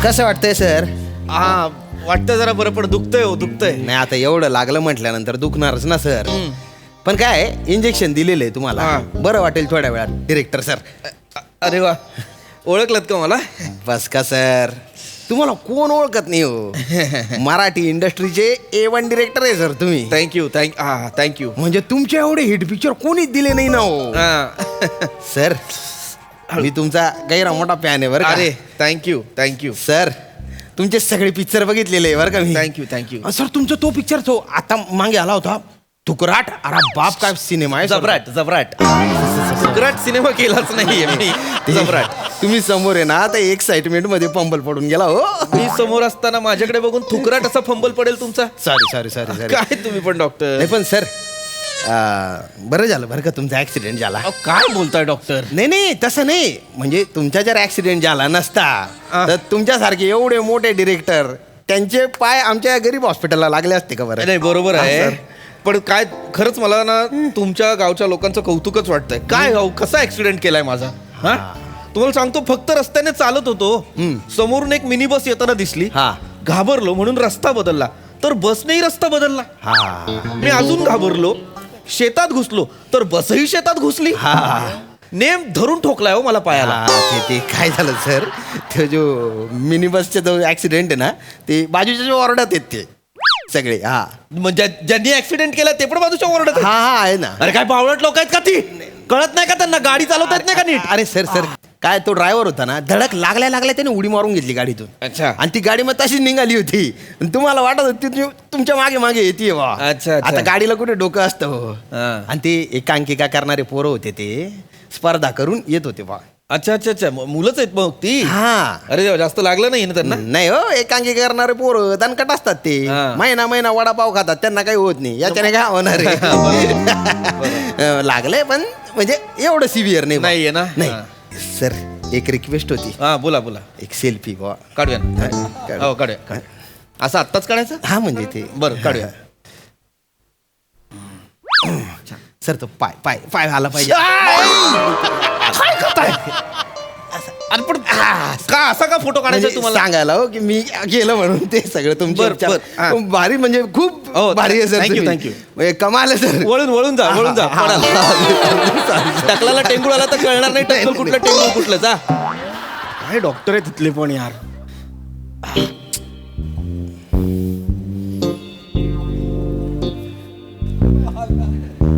कसं वाटतंय सर? हा वाटतं जरा बरं पण दुखतंय हो दुखतंय. नाही आता एवढं लागलं म्हटल्यानंतर दुखणारच ना सर. पण काय इंजेक्शन दिलेलं आहे तुम्हाला, हा. बरं वाटेल थोड्या वेळात डिरेक्टर सर. अरे वा ओळखलत का मला? बस का सर, तुम्हाला कोण ओळखत नाही हो. मराठी इंडस्ट्रीचे A1 डिरेक्टर आहे सर तुम्ही. Thank you thank you. म्हणजे तुमच्या एवढे हिट पिक्चर कोणीच दिले नाही ना हो. सर मी तुमचा गैरा मोठा फॅन आहे बरं का. अरे थँक्यू सर तुमचे सगळे पिक्चर बघितलेले आहे बरं का मी. थँक्यू. सर तुमचा तो पिक्चर तो आता मागे आला होता तुकराट. अरे बाप काय सिनेमा आहे सर. जबराट सिनेमा केलाच नाहीये मी. जबराट तुम्ही समोर आहे ना तर एक्साइटमेंट मध्ये पंबल पडून गेला हो. मी समोर असताना माझ्याकडे बघून थुकराट असा फंबल पडेल तुमचा. सॉरी काय तुम्ही पण डॉक्टर. नाही पण सर बरं झालं बरं का तुमचा ऍक्सिडेंट झाला. काय बोलताय डॉक्टर? नाही तसं नाही, म्हणजे तुमचा जर ऍक्सिडेंट झाला नसता तर तुमच्यासारखे एवढे मोठे डिरेक्टर त्यांचे पाय आमच्या गरीब हॉस्पिटलला लागले असते का बरं? नाही बरोबर हा, आहे सर. पण काय खरंच मला ना तुमच्या गावच्या लोकांचं कौतुकच वाटतंय. काय गाव कसा ऍक्सिडेंट केलाय माझा? हा तुम्हाला सांगतो फक्त रस्त्याने चालत होतो, समोरून एक मिनी बस येताना दिसली, हा. घाबरलो म्हणून रस्ता बदलला, तर बसनेही रस्ता बदलला. हा मी अजून घाबरलो, शेतात घुसलो तर बसही शेतात घुसली. नेम धरून ठोकलाय हो मला पायाला. ते काय झालं सर, ते जो मिनी बसचा जो ऍक्सिडेंट आहे ना ते बाजूच्या जो ऑर्डात आहेत ते सगळे. हा म्हणजे ज्यांनी ऍक्सिडेंट केला ते पण बाजूच्या ओरडत आहेत. हा आहे ना. अरे काय बावळट लोक आहेत का ती? कळत नाही का त्यांना? गाडी चालवता येत नाही का नीट? अरे सर काय तो ड्रायव्हर होता ना, धडक लागल्या त्याने उडी मारून घेतली गाडीतून. अच्छा. आणि ती गाडी मग तशीच निघाली होती. आणि तुम्हाला वाटत होती तुमच्या मागे येते वा. अच्छा. आता गाडीला कुठे डोकं असतं हो. हा. आणि ते एकांकिका करणारे पोरं होते ते स्पर्धा करून येत होते बा. अच्छा मुलंच आहेत मग ती. हा अरे देवा, जास्त लागलं नाही ना त्यांना? नाही हो, एकांकिका करणारे पोरं दणकट असतात ते. हा. महिना वडापाव खातात, त्यांना काही होत नाही. याच्याने काय होणार आहे? लागलंय पण म्हणजे एवढं सिव्हिअर नाही बा. नाहीये ना? नाही सर एक रिक्वेस्ट होती. हा बोला एक सेल्फी बा. काढूया ना. काढू. हो काढूया. असं आत्ताच काढायचं? हा म्हणजे ते बरं काढूया. सर तो पाय आला पाहिजे. काय करताय? अरे पण का असा का फोटो काढायचा म्हणजे तुम्हाला? सांगायला हो की मी गेलं म्हणून ते सगळं बरं, तुमच्या हा. भारी म्हणजे खूप हो, भारी आहे सर. thank you, तुम्ही. thank you. म्हणजे कमाल आहे सर. वळून जा पडाल. टकलाला टेंगुळ आला तर कळणार नाही टक्कल कुठलं टेंगुळ कुठलं. जा काय डॉक्टर आहे तिथले पण यार.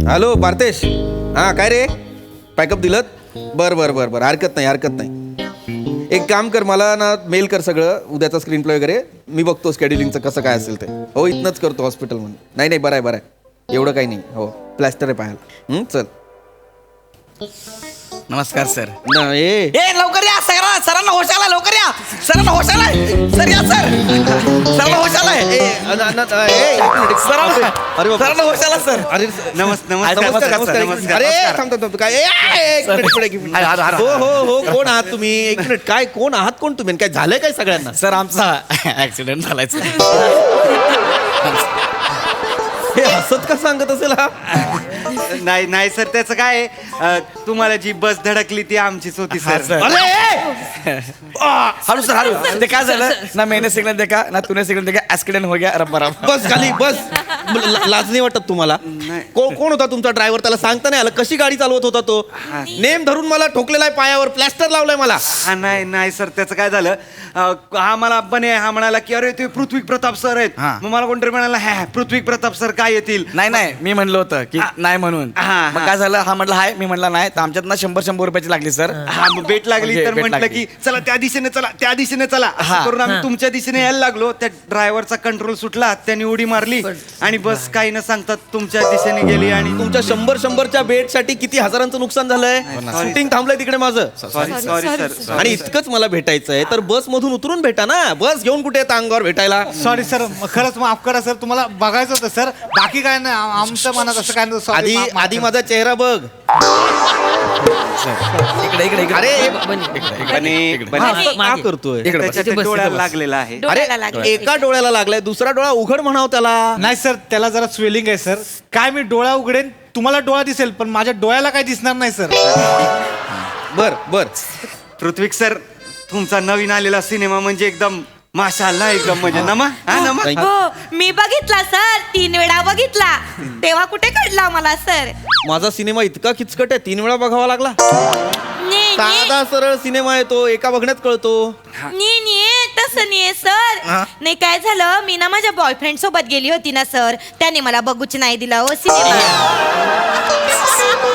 हॅलो पार्थेश. हा काय रे, पॅकअप दिलं? बरं हरकत नाही. एक काम कर, मला ना मेल कर सगळं उद्याचा स्क्रीन प्ले वगैरे. मी बघतो स्केड्युलिंगचं कसं काय असेल ते. हो इथनंच करतो हॉस्पिटलमध्ये. नाही बरं आहे एवढं काही नाही. हो प्लॅस्टर आहे पाहायला. चल. नमस्कार सर. ए लवकर या सरांना होश आला. लवकर या, सरांना होश आलाय. सर या सर, सरांना होश आलाय. सरांना होश आला सर. अरे नमस्कार. अरे थांब काय एक मिनिट पुढे घे. हो कोण आहात तुम्ही? एक मिनिट, काय कोण आहात तुम्ही? काय झालंय काय सगळ्यांना? सर आमचा ऍक्सिडेंट झालाय सर. हे हसत का सांगत असेल हा? नाही सर, त्याचं काय तुम्हाला जी बस धडकली ती आमचीच होती सर. अरे हळू सर हळू. ते काय झालं ना, मैंने सिग्नल देखा ना तूने सिग्नल देखा, ऍक्सिडेंट हो गया. रब्बा बस खाली बस. लाज नाही वाटत तुम्हाला? कोण होता तुमचा ड्रायव्हर? त्याला सांगता नाही आलं? कशी गाडी चालवत होता तो? नेम धरून मला ठोकलेला आहे पायावर, प्लॅस्टर लावलाय मला. नाही सर, त्याचं काय झालं, हा मला बने हा म्हणाला की अरे ते पृथ्वी प्रताप सर आहेत. हा. मग मला कोणतरी म्हणाला हा पृथ्वी प्रताप सर काय येतील. नाही मी म्हणलं होतं की नाही म्हणून. हा. मग काय झालं, हा म्हटलं हाय, मी म्हणला नाही. तर आमच्यात ना 100 रुपयाची लागली सर. हा मग भेट लागली म्हणजे तर भेट म्हटलं लागली. की चला त्या दिशेने चला असं हा. करून आम्ही तुमच्या दिशेने यायला लागलो. त्या ड्रायव्हरचा कंट्रोल सुटला, त्याने उडी मारली आणि बस काही न सांगता तुमच्या दिशेने गेली. आणि तुमच्या 100च्या बेडसाठी किती हजारांचं नुकसान झालंय. शूटिंग थांबलंय तिकडे माझं. Sorry sir. आणि इतकंच मला भेटायचंय तर बस मधून उतरून भेटा ना. बस घेऊन कुठे येतं अंगावर भेटायला? सॉरी सर, खरंच माफ करा सर. तुम्हाला बघायचं होतं सर, बाकी काय नाही. आमच्या मनात असं काय नाही. Sorry, माफ आधी करा. माझा चेहरा बघ. इकडे अरे बने, करतोय त्याच्या डोळ्याला लागलेला आहे. अरे एका डोळ्याला लागलाय, दुसरा डोळा उघड म्हणाव त्याला. नाही सर, त्याला जरा स्वेलिंग आहे सर. काय मी डोळा उघडेन, तुम्हाला डोळा दिसेल पण माझ्या डोळ्याला काय दिसणार नाही सर. बर पृथ्वी सर, तुमचा नवीन आलेला सिनेमा म्हणजे एकदम माशाल्लाह एकदम म्हणजे नमा हा नमा Thank you. हो मी बघितला सर 3 वेळा बघितला तेव्हा कुठे कळला मला सर माझा सिनेमा इतका किचकट आहे 3 वेळा बघावा लागला नी साधा सरळ सिनेमा आहे तो एका बघण्यात कळतो नी तसं नाही सर नाही काय झालं मी ना माझ्या बॉयफ्रेंड सोबत गेली होती ना सर त्याने मला बघूच नाही दिला हो सिनेमा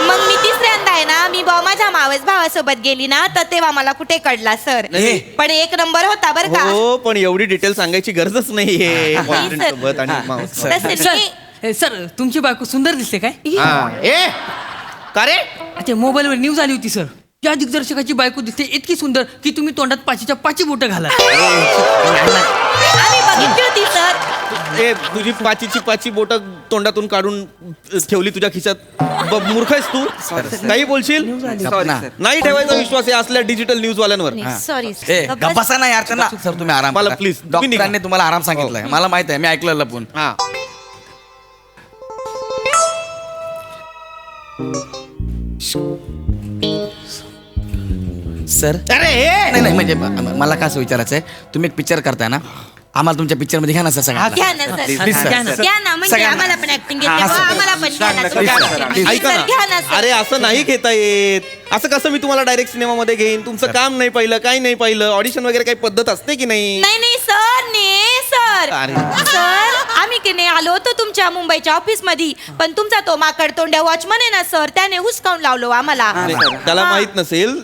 मग मी तिसऱ्यांदा आहे ना मी माझ्या मावस भावासोबत गेली ना तर तेव्हा मला कुठे कळला सर नाही. पण 1 नंबर होता बरं का हो पण एवढी डिटेल सांगायची गरजच नाहीये नाही, boyfriend sir. सोबत आणि मावस. तसं सर नाही. सर तुमची बायको सुंदर दिसते काय हा. ए का रे अच्छा मोबाईलवर न्यूज आली होती सर या दिग्दर्शकाची बायको दिसते इतकी सुंदर की तुम्ही तोंडात 5च्या 5 बोटं घाला आम्ही बघितली होती सर ए तुझी पाचीची बोट तोंडातून काढून ठेवली तुझ्या खिशात मूर्ख आहेस तू काही बोलशील सॉरी सर नाही ठेवायचा विश्वास आहे असल्या डिजिटल न्यूज वाल्यांवर ए सॉरी गप्पासा नाही यार त्यांना सर तुम्ही आराम मला करा. please, तुम्ही निघा. डॉक्टरांनी तुम्हाला आराम सांगितलाय मला माहित आहे मी ऐकलं लपून हा सर अरे नाही नाही म्हणजे मला काय असं विचारायचं आहे तुम्ही एक पिक्चर करताय ना आम्हाला तुमच्या पिक्चर मध्ये घ्या ना सर सगळ्यांना घ्या ना सर Please, sir. घ्या ना म्हणजे सगळ्यांना. आम्हाला पण ऍक्टिंग येते हा, बुवा, sir. आम्हाला पण घ्या ना घ्या ना, तुम्ही. sir. ऐका Sir, घ्या ना ना सर अरे असं नाही घेता येत असं कसं मी तुम्हाला डायरेक्ट सिनेमामध्ये घेईन तुमचं काम नाही पाहिलं काही नाही पाहिलं ऑडिशन वगैरे काही पद्धत असते की नाही नाही सर ने सर अरे. सर आम्ही की नाही आलो होतो तुमच्या मुंबईच्या ऑफिस मध्ये पण तुमचा तो माकड तोंड्या वॉचमन आहे ना सर त्याने हुसकावून लावलो आम्हाला त्याला हा. माहित नसेल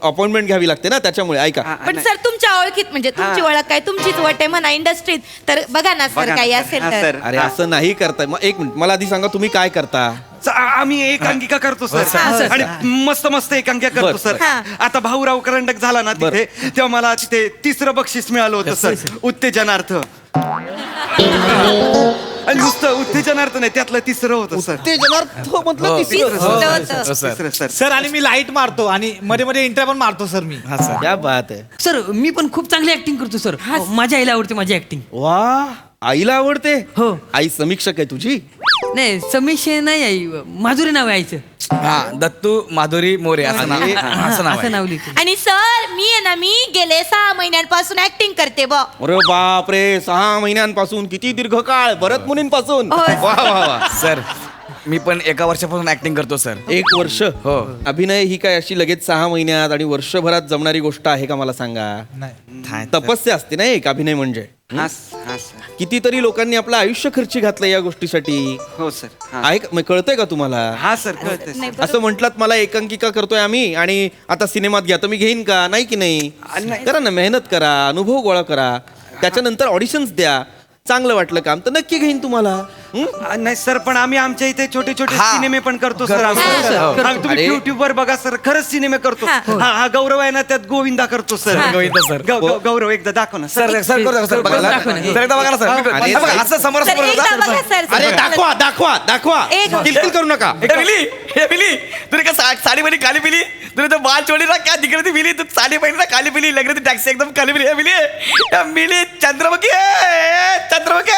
अपॉइंटमेंट घ्यावी लागते ना त्याच्यामुळे ऐका पण सर तुमच्या ओळखीत म्हणजे तुमची ओळख काय तुमचीच वट आहे म्हणा इंडस्ट्रीत तर बघा ना सर काही असेल हा, तर सर. अरे असं नाही करताय मग एक मिनिट मला आधी सांगा तुम्ही काय करता आम्ही एकांकिका करतो हा, सर सर. आणि मस्त मस्त एकांकिका करतो बरं, सर हा. आता भाऊराव करंडक झाला ना तिथे तेव्हा मला तिथे 3रं बक्षीस मिळालं होतं सर उत्तेजनार्थ आणि नुसतं उत्तेजनार्थ नाही त्यातलं 3रं होतं सर ते जनार्थ म्हटलं तिसरं. दिसलं होतं. तिसरं सर सर आणि मी लाईट मारतो आणि मध्ये मध्ये इंटर पण मारतो सर मी क्या बात आहे सर मी पण खूप चांगली ऍक्टिंग करतो सर माझ्या आईला आवडते माझी ऍक्टिंग वा आईला आवडते हो. आई समीक्षक आहे तुझी नाही समीश नाही आई माधुरी नाव आहे आईचं हा दत्तू माधुरी मोरे असं नाव आणि- असं नाव असं आहे. नाव लिहितो आणि सर मी आहे ना मी गेले 6 महिन्यांपासून ऍक्टिंग करते ब अरे बाप रे 6 महिन्यांपासून किती दीर्घकाळ भरत मुनींपासून हो. वा वा वा सर मी पण 1 वर्षापासून ऍक्टिंग करतो सर 1 वर्ष हो. अभिनय ही काय अशी लगेच 6 महिन्यात आणि वर्षभरात जमणारी गोष्ट आहे का मला सांगा नाही तपस्या असते ना एक अभिनय म्हणजे हा सर कितीतरी लोकांनी आपलं आयुष्य खर्ची घातलं या गोष्टीसाठी हो सर हा. आहे का कळतंय का तुम्हाला हा सर कळतंय नाही, सर. असं म्हटलात मला एकांकिका करतोय आम्ही आणि आता सिनेमात घ्या तर मी घेईन का नाही की नाही नाही. करा ना मेहनत करा अनुभव गोळा करा त्याच्यानंतर ऑडिशन्स द्या चांगलं वाटलं काम तर नक्की घेईन तुम्हाला हं? नाही सर पण आम्ही आमच्या इथे छोटे छोटे हा. सिनेमे पण करतो सर करतो, आम्ही. सर. हा, करतो. तुम्ही अरे. युट्यूब वर बघा सर खरंच सिनेमे करतो हा. हा गौरव आहे ना त्यात गोविंदा करतो सर हा. गोविंदा सर. गौरव एकदा दाखव ना सर सर करू सर बघा दाखव ना. सर एकदा बघा ना सर अरे, बघा, असं समोर सर एकदा बघा सर अरे दाखवा दाखवा दाखवा एक- किलकिल करू नका हे बिली तुने का साडी बनी काली पिली तूने तो बाल छोड़ी ना क्या दिख रही थी मिली तू साड़ी पहनी ना काली पिली लग रही थी टैक्सी एकदम काली पिली मिली चंद्रमुखी चंद्रमुखी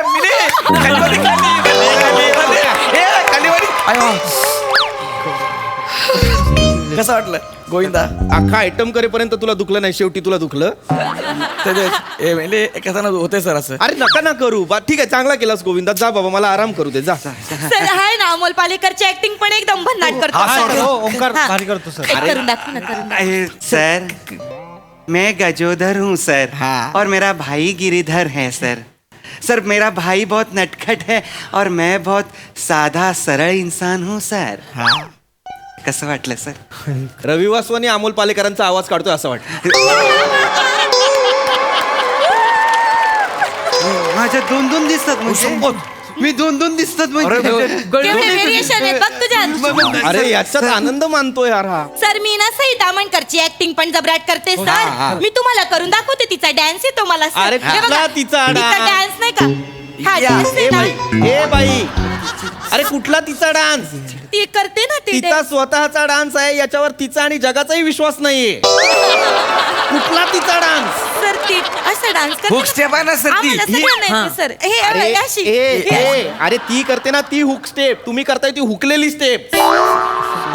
मिली कालीवाली कसं वाटलं गोविंदा अख्खा आयटम करेपर्यंत तुला दुखलं नाही शेवटी तुला दुखलं कसं ना होते सर असं अरे नका ना करू ठीक आहे चांगला केलास गोविंदा जा बाबा मला आराम करू दे जा सर आहे ना अमोल पालेकरची ऍक्टिंग पण एकदम भन्नाट करतो हा, सर. सर, हो, ओंकार हा. भारी करतो, सर. एक करून दाखव ना करून दाखव. सर मैं गजोधर हूँ सर हाँ। और मेरा भाई गिरिधर है सर सर मेरा भाई बहुत नटखट है और मैं बहुत साधा सरळ इंसान हूँ सर कसं वाटलं सर रवी वासवानी अमोल पालेकरांचा आवाज काढतोय असं वाटतं माझ्या 2 दिसतात म्हणजे मी 2 दिसतात म्हणजे केवढे व्हेरिएशन आहेत बघ तुझ्यात अरे याच्यात आनंद मानतोय यार हा सर मी ना सई दामणकरची ऍक्टिंग पण जबराट करते सर मी तुम्हाला करून दाखवते तिचा डान्स येतो मला सर अरे हे कुठला बघा. तिचा dance? डान्स नाही का हा dance आहे ए ना. बाई ए बाई अरे कुठला तिचा डान्स ती करते ना ती तिचा स्वतःचा डान्स आहे याच्यावर तिचा आणि जगाचाही विश्वास नाहीये कुठला तिचा डान्स सर ती असा डान्स करते Hook step आहे ना सर ती. आम्हाला सगळ्यांना येते, सर हे अरे अशी ए, ए, अरे ती करते ना ती हुक स्टेप तुम्ही करताय ती हुकलेली स्टेप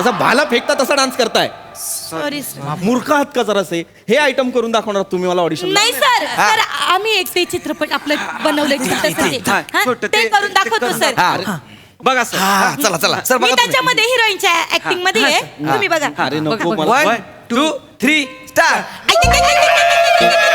तसा भाला फेकता तसा डान्स करताय. Sorry sir. मूर्ख आहात का जरासे? हे आयटम करून दाखवणार तुम्ही मला ऑडिशन? नाही सर सर आम्ही एक ते चित्रपट आपलं बनवलंय छोटंसं ते. हा, छोटं ते करून दाखवतो सर. बघा सर. हा चला चला सर मी बघा त्याच्यामध्ये हिरोईनच्या ऍक्टिंग मध्ये आहे. तुम्ही बघा. अरे नको बघा, मला. 1 2 3 स्टार्ट. ऐक, ऐक, ऐक, ऐक, ऐक, ऐक, ऐक, ऐक,